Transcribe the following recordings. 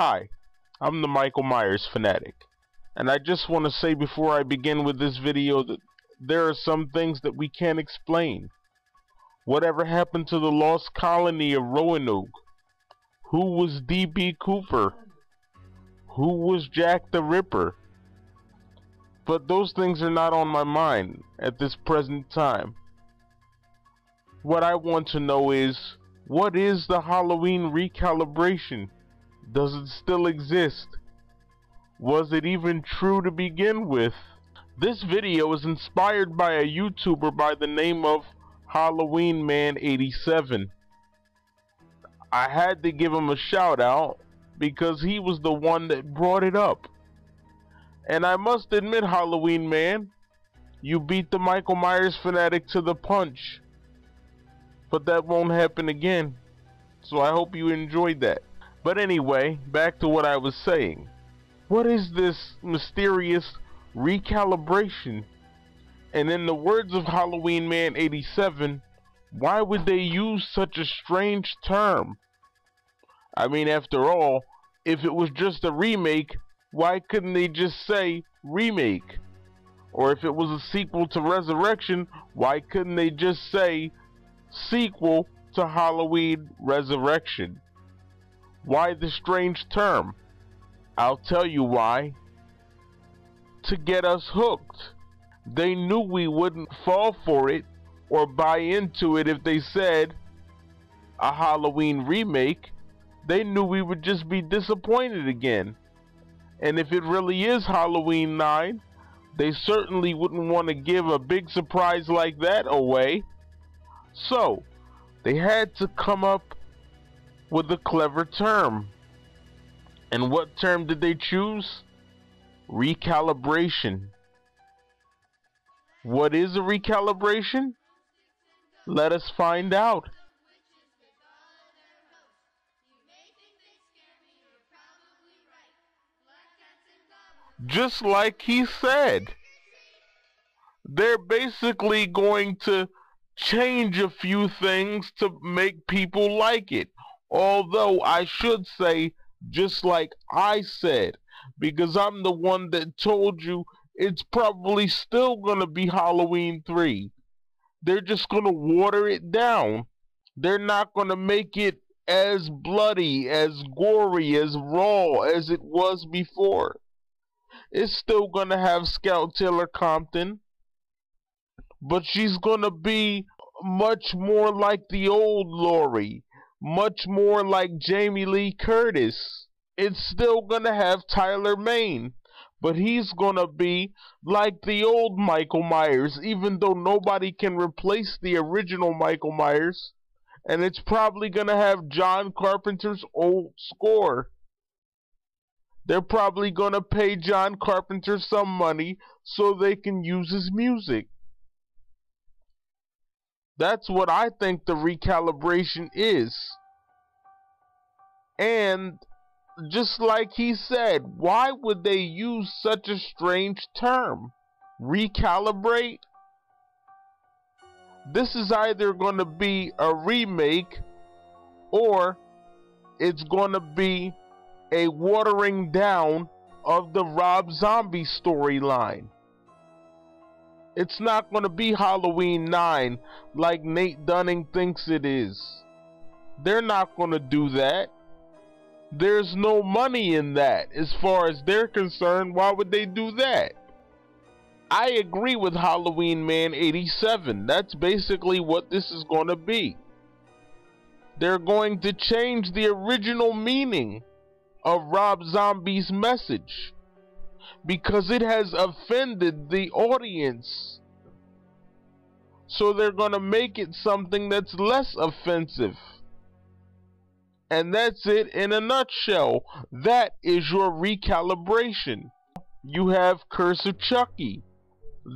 Hi, I'm the Michael Myers fanatic, and I just want to say before I begin with this video that there are some things that we can't explain. Whatever happened to the lost colony of Roanoke? Who was D.B. Cooper? Who was Jack the Ripper? But those things are not on my mind at this present time. What I want to know is, what is the Halloween recalibration? Does it still exist? Was it even true to begin with? This video is inspired by a YouTuber by the name of Halloween Man 87. I had to give him a shout out because he was the one that brought it up. And I must admit, Halloween Man, you beat the Michael Myers fanatic to the punch. But that won't happen again. So I hope you enjoyed that. But anyway, back to what I was saying. What is this mysterious recalibration? And in the words of Halloween Man 87, why would they use such a strange term? I mean, after all, if it was just a remake, why couldn't they just say remake? Or if it was a sequel to Resurrection, why couldn't they just say sequel to Halloween Resurrection? Why the strange term? I'll tell you why. To get us hooked. They knew we wouldn't fall for it or buy into it if they said a Halloween remake. They knew we would just be disappointed again. And if it really is Halloween 9, they certainly wouldn't want to give a big surprise like that away. So, they had to come up with a clever term. And what term did they choose? Recalibration. What is a recalibration? Let us find out. Just like he said, they're basically going to change a few things to make people like it. Although I should say, just like I said, because I'm the one that told you it's probably still gonna be Halloween 3. They're just gonna water it down. They're not gonna make it as bloody, as gory, as raw as it was before. It's still gonna have Scout Taylor Compton, but she's gonna be much more like the old Laurie, much more like Jamie Lee Curtis. It's still gonna have Tyler Mane, but he's gonna be like the old Michael Myers, even though nobody can replace the original Michael Myers. And it's probably gonna have John Carpenter's old score. They're probably gonna pay John Carpenter some money so they can use his music. That's what I think the recalibration is. And just like he said, why would they use such a strange term? Recalibrate? This is either going to be a remake or it's going to be a watering down of the Rob Zombie storyline. It's not going to be Halloween 9 like Nate Dunning thinks it is. They're not going to do that. There's no money in that. As far as they're concerned, why would they do that? I agree with Halloween Man 87. That's basically what this is going to be. They're going to change the original meaning of Rob Zombie's message because it has offended the audience. So they're going to make it something that's less offensive. And that's it in a nutshell. That is your recalibration. You have Curse of Chucky.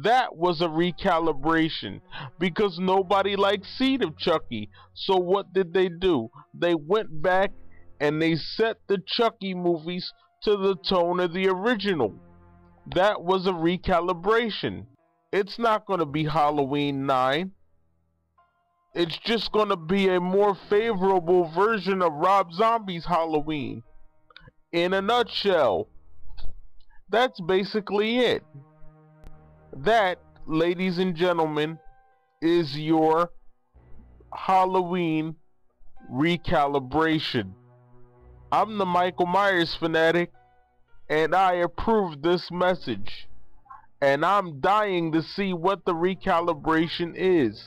That was a recalibration because nobody liked Seed of Chucky. So what did they do? They went back and they set the Chucky movies to the tone of the original. That was a recalibration. It's not going to be Halloween 9. It's just going to be a more favorable version of Rob Zombie's Halloween. In a nutshell, that's basically it. That, ladies and gentlemen, is your Halloween recalibration. I'm the Michael Myers fanatic, and I approve this message. And I'm dying to see what the recalibration is.